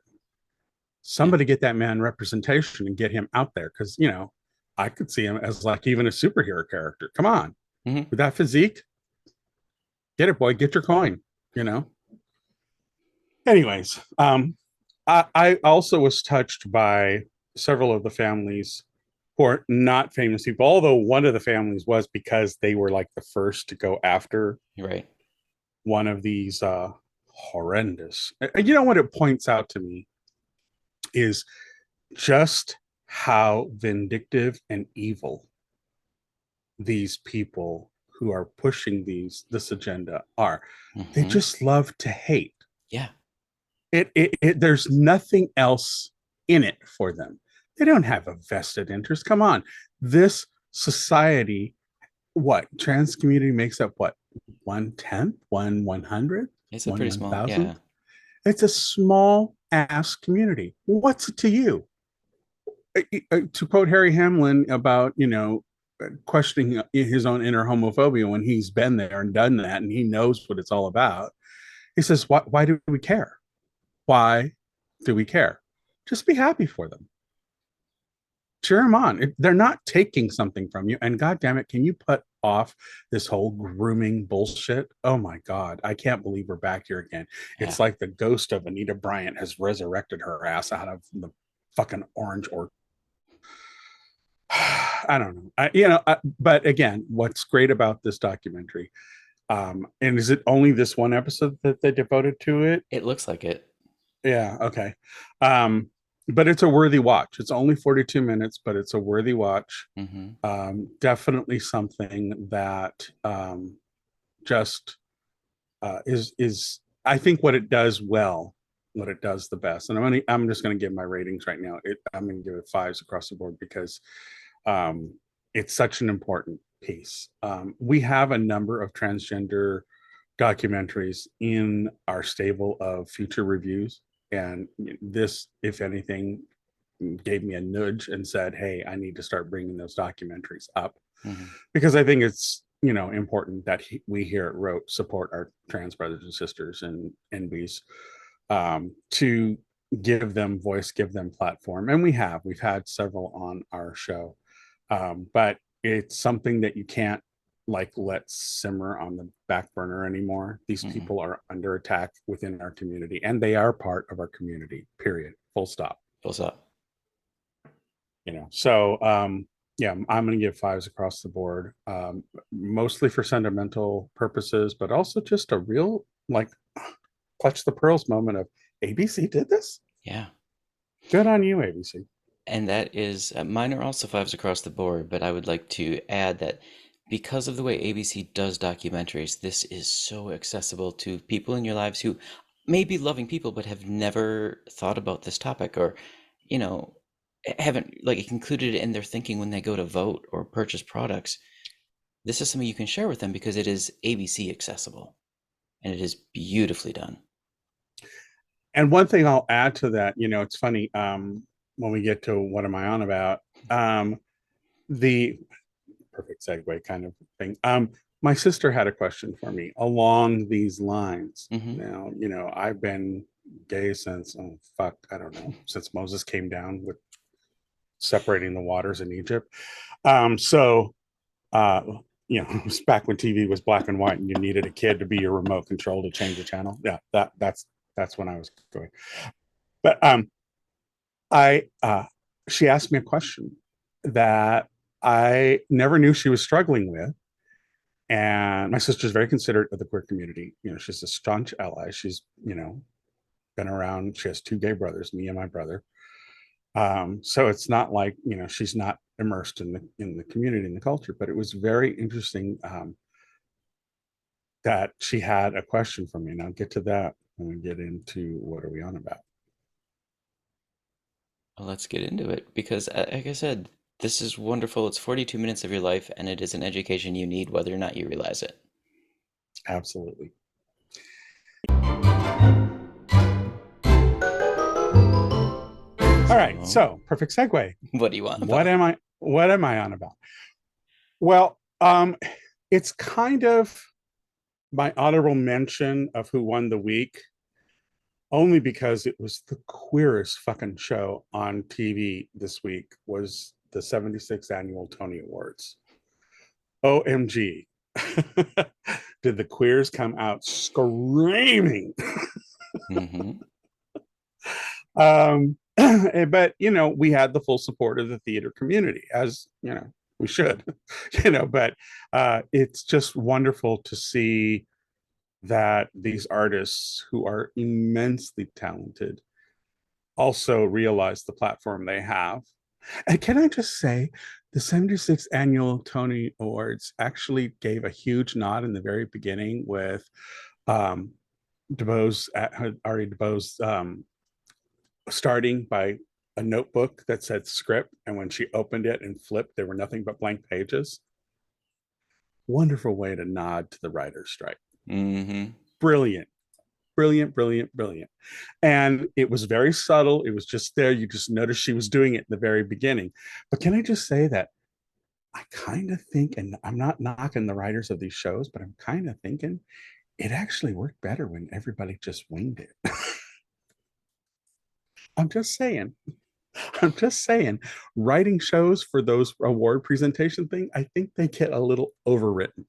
somebody get that man representation and get him out there, because, you know, I could see him as like even a superhero character. Come on. With that physique, get it, boy, get your coin, you know. Anyways, I also was touched by several of the families who are not famous people, although one of the families was, because they were like the first to go after one of these horrendous. You know what it points out to me is just how vindictive and evil these people who are pushing this agenda are. They just love to hate. Yeah. There's nothing else in it for them. They don't have a vested interest. Come on. This society, what, trans community makes up what, 1/10, 1/100? It's a pretty small, yeah. It's a small ass community. What's it to you? To quote Harry Hamlin about, you know, questioning his own inner homophobia when he's been there and done that and he knows what it's all about. He says, why do we care? Why do we care? Just be happy for them. Cheer them on. They're not taking something from you. And God damn it, can you put off this whole grooming bullshit? Oh my God, I can't believe we're back here again. Yeah. It's like the ghost of Anita Bryant has resurrected her ass out of the fucking orange orchard. I don't know. But again, what's great about this documentary, and is it only this one episode that they devoted to it? It looks like it. Yeah. Okay. But it's a worthy watch. It's only 42 minutes, but it's a worthy watch. Definitely something that just is, I think, what it does well, what it does the best. And I'm just going to give my ratings right now. I'm going to give it 5s across the board because it's such an important piece. We have a number of transgender documentaries in our stable of future reviews. And this, if anything, gave me a nudge and said, hey, I need to start bringing those documentaries up because I think it's, you know, important that we here at Rote support our trans brothers and sisters and NBs to give them voice, give them platform. And we've had several on our show, but it's something that you can't like let simmer on the back burner anymore. These people are under attack within our community, and they are part of our community, period, full stop. You know, so yeah, I'm going to give 5s across the board, mostly for sentimental purposes, but also just a real like clutch the pearls moment of ABC did this. Yeah. Good on you, ABC. And that is, mine are also fives across the board, but I would like to add that because of the way ABC does documentaries, this is so accessible to people in your lives who may be loving people but have never thought about this topic, or, you know, haven't like included it in their thinking when they go to vote or purchase products. This is something you can share with them because it is ABC accessible and it is beautifully done. And one thing I'll add to that, it's funny, when we get to what am I on about, the perfect segue kind of thing. My sister had a question for me along these lines. Mm-hmm. Now, I've been gay since, I don't know, since Moses came down with separating the waters in Egypt. So, uh, it was back when TV was black and white and you needed a kid to be your remote control to change the channel. Yeah, that's when I was going. But I she asked me a question that I never knew she was struggling with. And my sister's very considerate of the queer community. She's a staunch ally. She's, been around. She has two gay brothers, me and my brother. So it's not like, she's not immersed in the community and the culture. But it was very interesting that she had a question for me. And I'll get to that when we get into what are we on about. Well, let's get into it because, like I said, this is wonderful. It's 42 minutes of your life, and it is an education you need whether or not you realize it. Absolutely. All right, so perfect segue. What do you want? What am I on about? Well, it's kind of my honorable mention of who won the week, only because it was the queerest fucking show on TV this week, was the 76th annual Tony Awards. OMG. Did the queers come out screaming? Mm-hmm. But we had the full support of the theater community, as we should. But it's just wonderful to see that these artists who are immensely talented also realize the platform they have. And can I just say, the 76th annual Tony Awards actually gave a huge nod in the very beginning with Ari DeBose starting by a notebook that said script, and when she opened it and flipped, there were nothing but blank pages. Wonderful way to nod to the writer's strike. Mm-hmm. Brilliant. And it was very subtle. It was just there. You just noticed she was doing it in the very beginning. But can I just say that I kind of think, and I'm not knocking the writers of these shows, but I'm kind of thinking it actually worked better when everybody just winged it. I'm just saying. Writing shows for those award presentation thing, I think they get a little overwritten.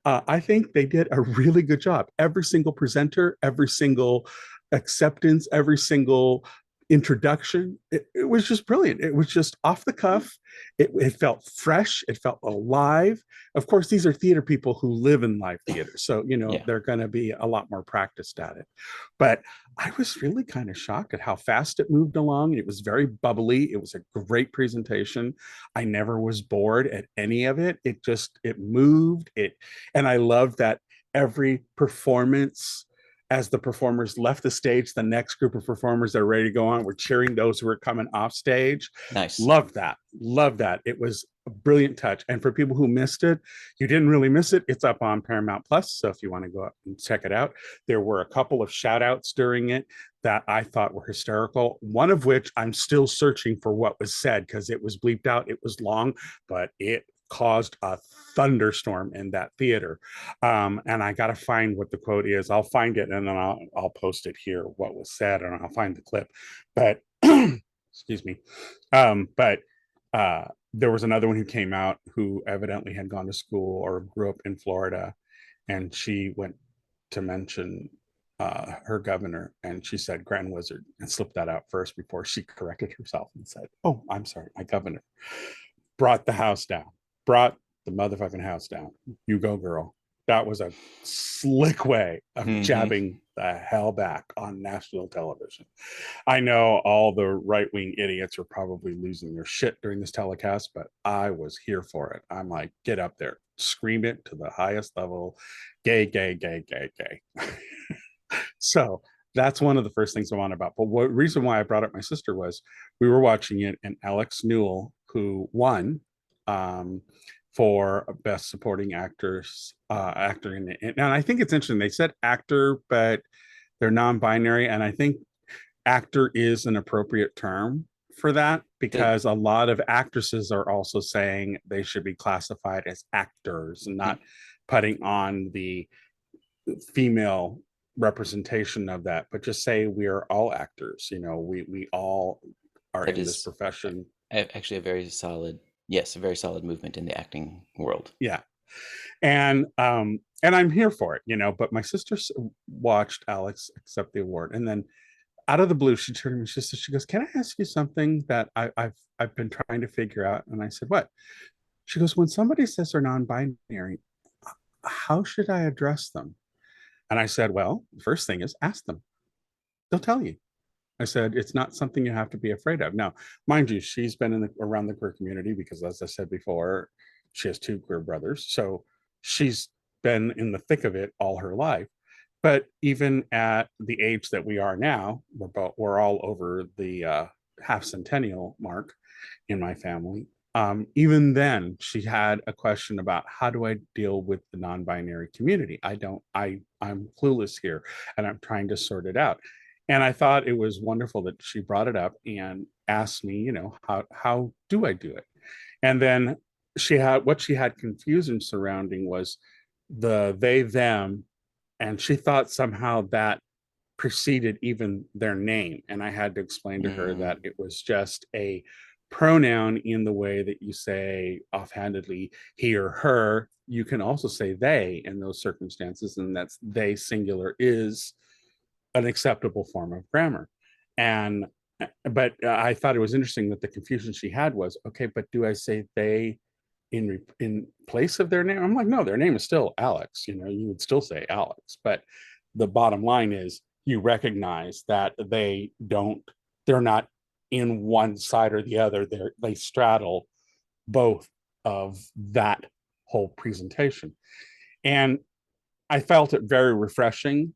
I think they did a really good job. Every single presenter, every single acceptance, every single introduction, it was just brilliant. It was just off the cuff. It felt fresh. It felt alive. Of course, these are theater people who live in live theater. So, they're going to be a lot more practiced at it. But I was really kind of shocked at how fast it moved along. It was very bubbly. It was a great presentation. I never was bored at any of it. It moved. And I love that every performance, as the performers left the stage, the next group of performers that are ready to go on were cheering those who were coming off stage. Nice. Love that. It was a brilliant touch. And for people who missed it, you didn't really miss it. It's up on Paramount Plus. So if you want to go up and check it out, there were a couple of shout outs during it that I thought were hysterical. One of which I'm still searching for what was said because it was bleeped out. It was long, but it caused a thunderstorm in that theater. And I got to find what the quote is. I'll find it and then I'll post it here, what was said, and I'll find the clip. But excuse me. But there was another one who came out who evidently had gone to school or grew up in Florida, and she went to mention her governor, and she said Grand Wizard and slipped that out first before she corrected herself and said, "Oh, I'm sorry, my governor." Brought the house down. Brought the motherfucking house down. You go, girl. that was a slick way of Mhm. jabbing the hell back on national television. I know all the right-wing idiots are probably losing their shit during this telecast, but I was here for it. I'm like, get up there, scream it to the highest level, gay, gay, gay, gay, gay. So that's one of the first things I want about. But what reason why I brought up my sister was we were watching it, and Alex Newell, who won for best supporting actor in it. And I think it's interesting. They said actor, but they're non-binary, and I think actor is an appropriate term for that because a lot of actresses are also saying they should be classified as actors and not putting on the female representation of that, but just say we are all actors. We all are That in this is profession. actually a very solid movement in the acting world. Yeah. And I'm here for it, but my sister watched Alex accept the award, and then out of the blue, she turned to me, she goes, "Can I ask you something that I've been trying to figure out?" And I said, "What?" She goes, "When somebody says they're non-binary, how should I address them?" And I said, "Well, the first thing is ask them. They'll tell you." I said, "It's not something you have to be afraid of." Now, mind you, she's been around the queer community because, as I said before, she has two queer brothers. So she's been in the thick of it all her life. But even at the age that we are now, we're all over the half centennial mark in my family. Even then, she had a question about how do I deal with the non-binary community? I'm clueless here, and I'm trying to sort it out. And I thought it was wonderful that she brought it up and asked me, how do I do it? And then what she had confusion surrounding was the they them, and she thought somehow that preceded even their name. And I had to explain to her that it was just a pronoun in the way that you say offhandedly he or her. You can also say they in those circumstances, and that's they singular is an acceptable form of grammar. And but I thought it was interesting that the confusion she had was, okay, but do I say they in place of their name? I'm like, no, their name is still Alex. You would still say Alex, but the bottom line is you recognize that they're not in one side or the other. They straddle both of that whole presentation. And I felt it very refreshing.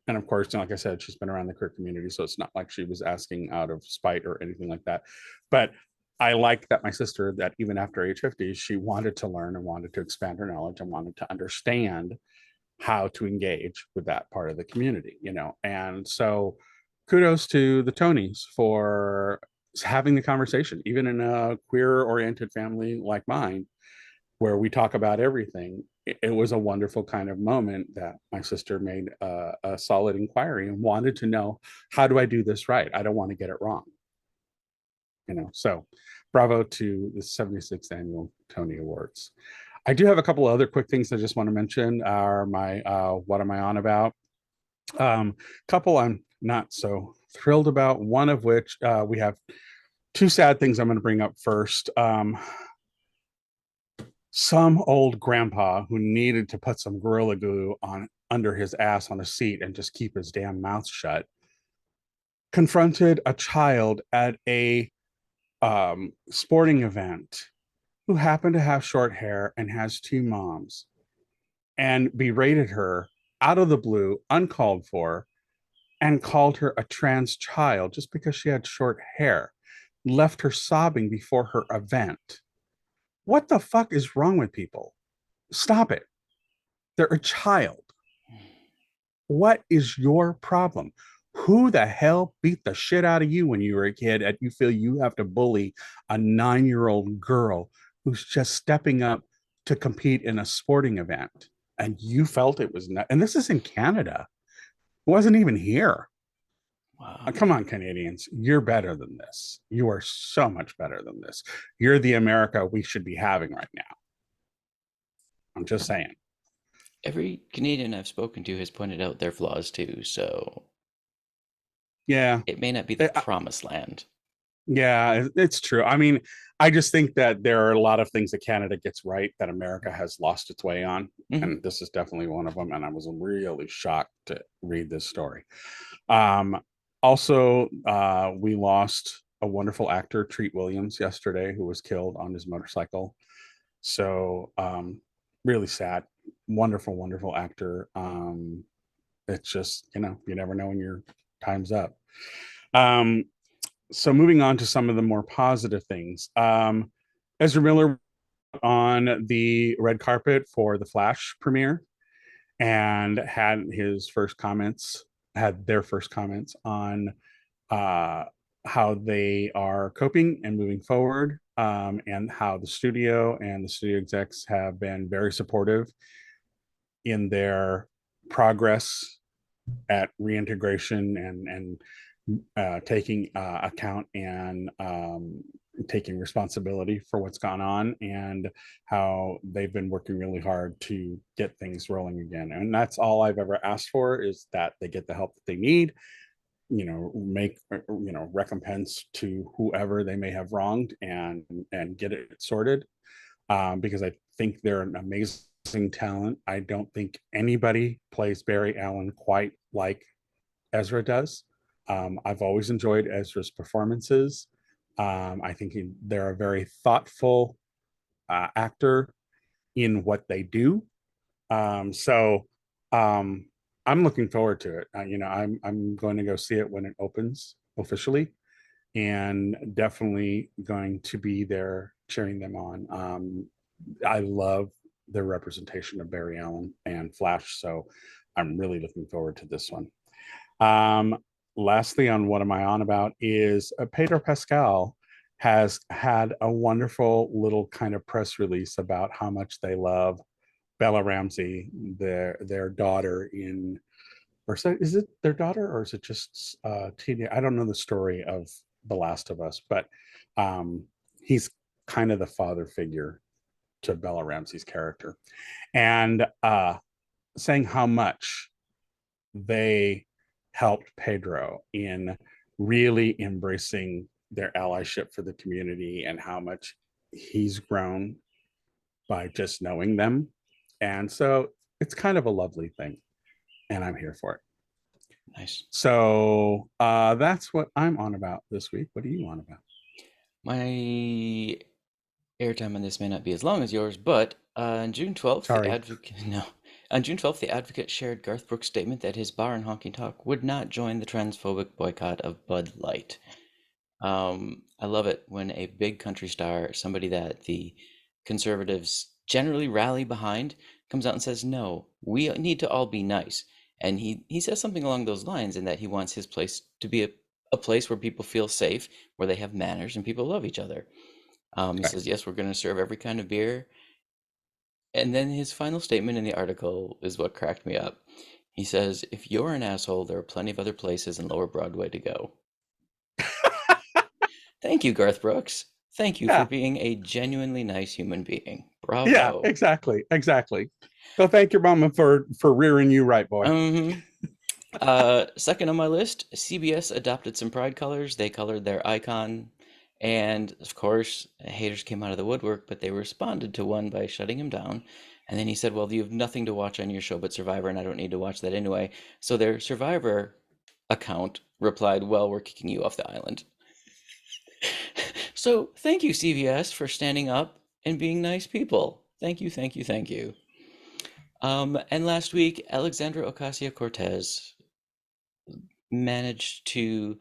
And of course, like I said, she's been around the queer community, so it's not like she was asking out of spite or anything like that. But I like that my sister, that even after age 50, she wanted to learn and wanted to expand her knowledge and wanted to understand how to engage with that part of the community. And so kudos to the Tonys for having the conversation, even in a queer oriented family like mine, where we talk about everything. It was a wonderful kind of moment that my sister made a solid inquiry and wanted to know, how do I do this right? I don't want to get it wrong. So bravo to the 76th annual Tony Awards. I do have a couple of other quick things I just want to mention are my what am I on about? Couple I'm not so thrilled about, one of which we have two sad things I'm going to bring up first. Some old grandpa who needed to put some Gorilla Glue on under his ass on a seat and just keep his damn mouth shut confronted a child at a sporting event who happened to have short hair and has two moms, and berated her out of the blue, uncalled for, and called her a trans child just because she had short hair, left her sobbing before her event. What the fuck is wrong with people? Stop it. They're a child. What is your problem? Who the hell beat the shit out of you when you were a kid and you feel you have to bully a 9-year-old girl who's just stepping up to compete in a sporting event? And you felt it was not, and this is in Canada. It wasn't even here. Wow. Come on, Canadians. You're better than this. You are so much better than this. You're the America we should be having right now. I'm just saying. Every Canadian I've spoken to has pointed out their flaws too, so yeah, it may not be the promised land. Yeah, it's true. I mean, I just think that there are a lot of things that Canada gets right that America has lost its way on. And this is definitely one of them. And I was really shocked to read this story. Also, we lost a wonderful actor, Treat Williams, yesterday, who was killed on his motorcycle. So really sad. Wonderful actor. It's just, you never know when your time's up. So moving on to some of the more positive things. Ezra Miller on the red carpet for the Flash premiere and had their first comments on how they are coping and moving forward, and how the studio and the studio execs have been very supportive in their progress at reintegration and taking account and taking responsibility for what's gone on, and how they've been working really hard to get things rolling again. And that's all I've ever asked for, is that they get the help that they need, make recompense to whoever they may have wronged, and get it sorted, because I think they're an amazing talent. I don't think anybody plays Barry Allen quite like Ezra does. I've always enjoyed Ezra's performances. I think they're a very thoughtful actor in what they do. So I'm looking forward to it. I'm going to go see it when it opens officially, and definitely going to be there cheering them on. I love their representation of Barry Allen and Flash, so I'm really looking forward to this one. Lastly, on What Am I On About is Pedro Pascal has had a wonderful little kind of press release about how much they love Bella Ramsey, their daughter in, or is it their daughter, or is it just teenage? I don't know the story of The Last of Us, but he's kind of the father figure to Bella Ramsey's character, and saying how much they helped Pedro in really embracing their allyship for the community, and how much he's grown by just knowing them. And so it's kind of a lovely thing, and I'm here for it. Nice. So that's what I'm on about this week. What are you on about? My airtime on this may not be as long as yours, but on June 12th, Sorry. On June 12th, the Advocate shared Garth Brooks' statement that his bar and honky tonk would not join the transphobic boycott of Bud Light. I love it when a big country star, somebody that the conservatives generally rally behind, comes out and says, no, we need to all be nice. And he says something along those lines, in that he wants his place to be a place where people feel safe, where they have manners, and people love each other. He says, yes, we're going to serve every kind of beer. And then his final statement in the article is what cracked me up. He says, if you're an asshole, there are plenty of other places in Lower Broadway to go. Thank you, Garth Brooks. Thank you for being a genuinely nice human being. Bravo. Yeah, exactly. So thank your mama for rearing you right, boy. Second on my list, CBS adopted some pride colors. They colored their icon. And of course, haters came out of the woodwork, but they responded to one by shutting him down. And then he said, well, you have nothing to watch on your show but Survivor, and I don't need to watch that anyway. So their Survivor account replied, well, we're kicking you off the island. So thank you, CBS, for standing up and being nice people. Thank you. And last week, Alexandra Ocasio-Cortez managed to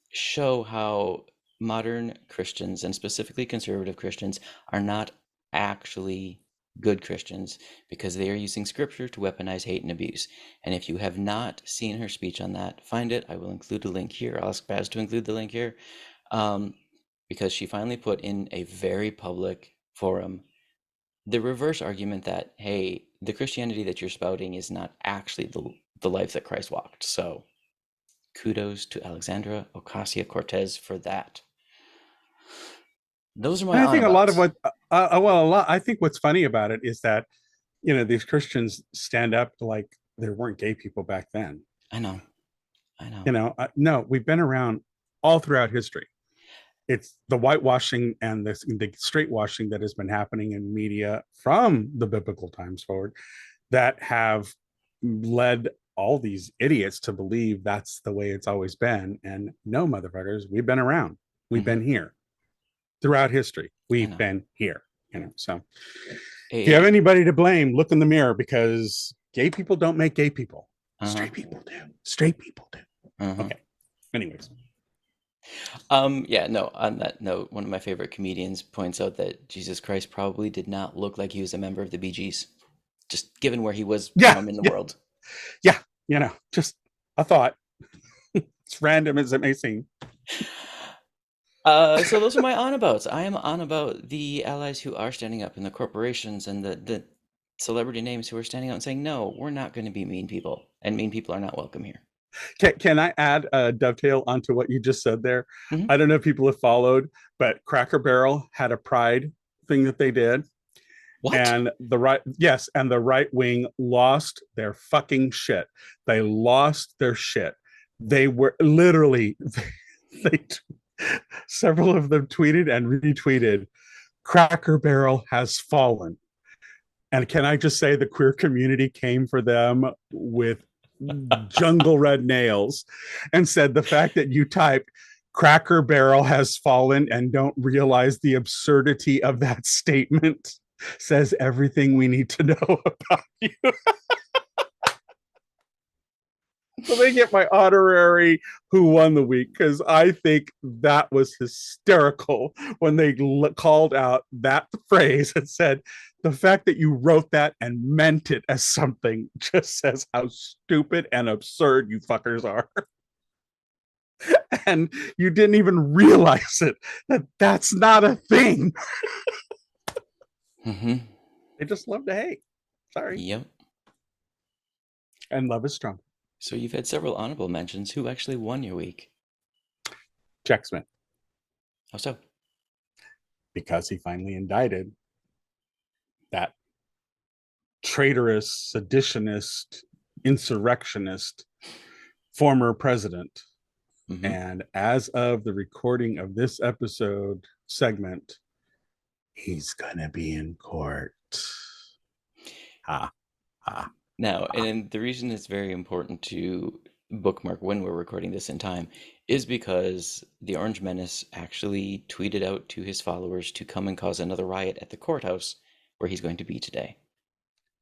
show how modern Christians, and specifically conservative Christians, are not actually good Christians, because they are using scripture to weaponize hate and abuse. And if you have not seen her speech on that, find it. I will include a link here. I'll ask Baz to include the link here, because she finally put in a very public forum the reverse argument that, hey, the Christianity that you're spouting is not actually the life that Christ walked. So kudos to Alexandra Ocasio-Cortez for that. Those are my. I think a lot of what, I think what's funny about it is that, these Christians stand up like there weren't gay people back then. I know. No, we've been around all throughout history. it's the whitewashing and the straightwashing that has been happening in media from the biblical times forward that have led all these idiots to believe that's the way it's always been. And no, motherfuckers, we've been around. We've been here throughout history. We've been here, So if you have anybody to blame, look in the mirror, because gay people don't make gay people. Straight people do. Straight people do. Okay. Anyways. Yeah, no, on that note, one of my favorite comedians points out that Jesus Christ probably did not look like he was a member of the Bee Gees, just given where he was from in the world. Yeah, just a thought. It's random as it may seem. So those are my on-abouts. I am on about the allies who are standing up, and the corporations and the celebrity names who are standing out and saying, no, we're not going to be mean people, and mean people are not welcome here. Can I add a dovetail onto what you just said there? I don't know if people have followed, but Cracker Barrel had a pride thing that they did. What? And the right wing lost their fucking shit. They lost their shit. They were literally, several of them tweeted and retweeted, Cracker Barrel has fallen. And can I just say the queer community came for them with jungle red nails and said the fact that you type Cracker Barrel has fallen and don't realize the absurdity of that statement says everything we need to know about you. So they get my honorary Who Won the Week, because I think that was hysterical when they called out that phrase and said, the fact that you wrote that and meant it as something just says how stupid and absurd you fuckers are. And you didn't even realize it, that's not a thing. They just love to hate. Sorry. Yep. And love is strong. So you've had several honorable mentions. Who actually won your week? Jack Smith. How so? Because he finally indicted that traitorous, seditionist, insurrectionist former president. And as of the recording of this episode segment, he's gonna be in court. Now, and the reason it's very important to bookmark when we're recording this in time is because the Orange Menace actually tweeted out to his followers to come and cause another riot at the courthouse where he's going to be today.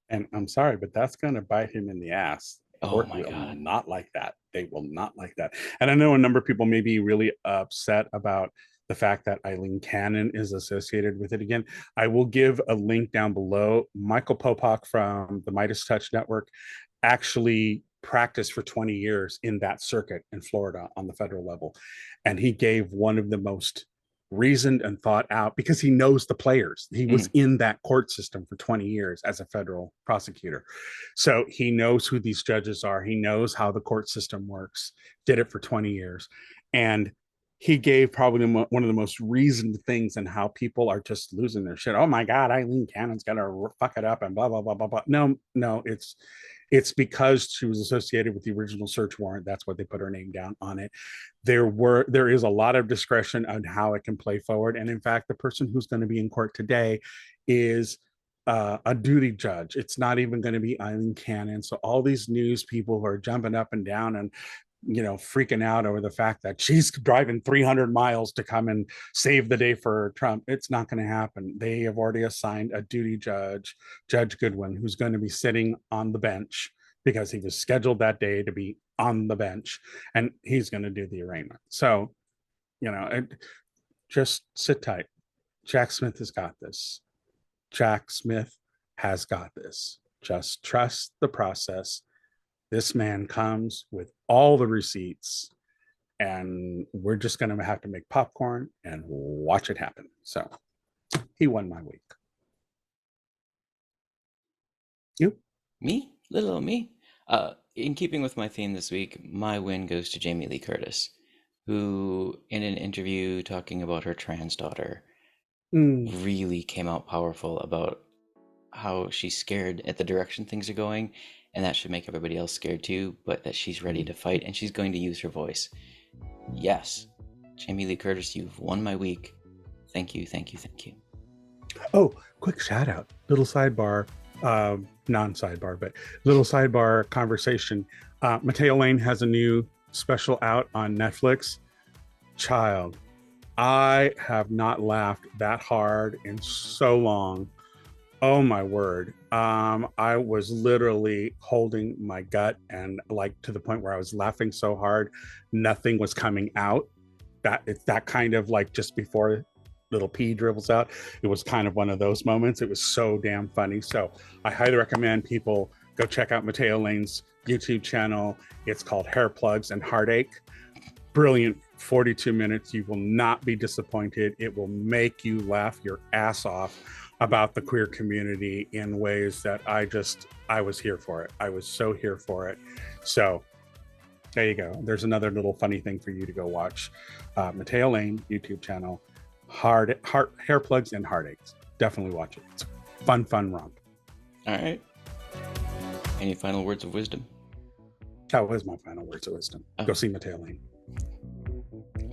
And I'm sorry, but that's going to bite him in the ass. Oh my God. Not like that. They will not like that. And I know a number of people may be really upset about the fact that Eileen Cannon is associated with it again. I will give a link down below. Michael Popak from the Midas Touch Network actually practiced for 20 years in that circuit in Florida on the federal level. And he gave one of the most reasoned and thought out, because he knows the players. He was in that court system for 20 years as a federal prosecutor. So he knows who these judges are. He knows how the court system works, did it for 20 years. And he gave probably one of the most reasoned things in how people are just losing their shit. Oh my God, Eileen Cannon's gonna fuck it up and blah, blah, blah, blah, blah. No, it's because she was associated with the original search warrant. That's why they put her name down on it. There is a lot of discretion on how it can play forward. And in fact, the person who's going to be in court today is a duty judge. It's not even going to be Eileen Cannon. So all these news people who are jumping up and down and freaking out over the fact that she's driving 300 miles to come and save the day for Trump. It's not going to happen. They have already assigned a duty judge, Judge Goodwin, who's going to be sitting on the bench because he was scheduled that day to be on the bench, and he's going to do the arraignment. So, just sit tight. Jack Smith has got this. Jack Smith has got this. Just trust the process. This man comes with all the receipts, and we're just going to have to make popcorn and watch it happen. So he won my week. You? Me? Little old me? In keeping with my theme this week, my win goes to Jamie Lee Curtis, who in an interview talking about her trans daughter really came out powerful about how she's scared at the direction things are going, and that should make everybody else scared too, but that she's ready to fight and she's going to use her voice. Yes, Jamie Lee Curtis, you've won my week. Thank you, thank you, thank you. Oh, quick shout out. Little sidebar, non-sidebar, but little sidebar conversation. Mateo Lane has a new special out on Netflix. Child, I have not laughed that hard in so long. Oh my word. I was literally holding my gut, and like to the point where I was laughing so hard, nothing was coming out. It's that kind of like just before little pee dribbles out. It was kind of one of those moments. It was so damn funny. So I highly recommend people go check out Mateo Lane's YouTube channel. It's called Hair Plugs and Heartache. Brilliant 42 minutes. You will not be disappointed. It will make you laugh your ass off about the queer community in ways that I was here for it. I was so here for it. So there you go. There's another little funny thing for you to go watch. Mateo Lane YouTube channel, Hair Plugs and Heartaches. Definitely watch it. It's a fun romp. All right. Any final words of wisdom? That was my final words of wisdom. Oh. Go see Mateo Lane.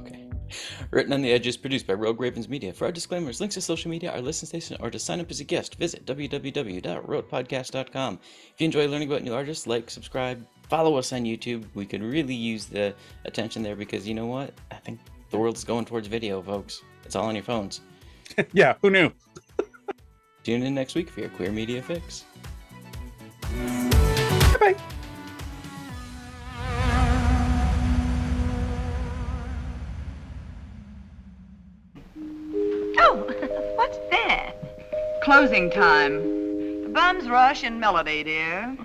Okay. Written on the Edge is produced by Rogue Ravens Media. For our disclaimers, links to social media, our listen station, or to sign up as a guest, visit www.roadpodcast.com. If you enjoy learning about new artists, like, subscribe, follow us on YouTube. We could really use the attention there because you know what? I think the world's going towards video, folks. It's all on your phones. Yeah, who knew? Tune in next week for your queer media fix. Bye-bye. Oh, what's that? Closing time. Bum's Rush and Melody, dear.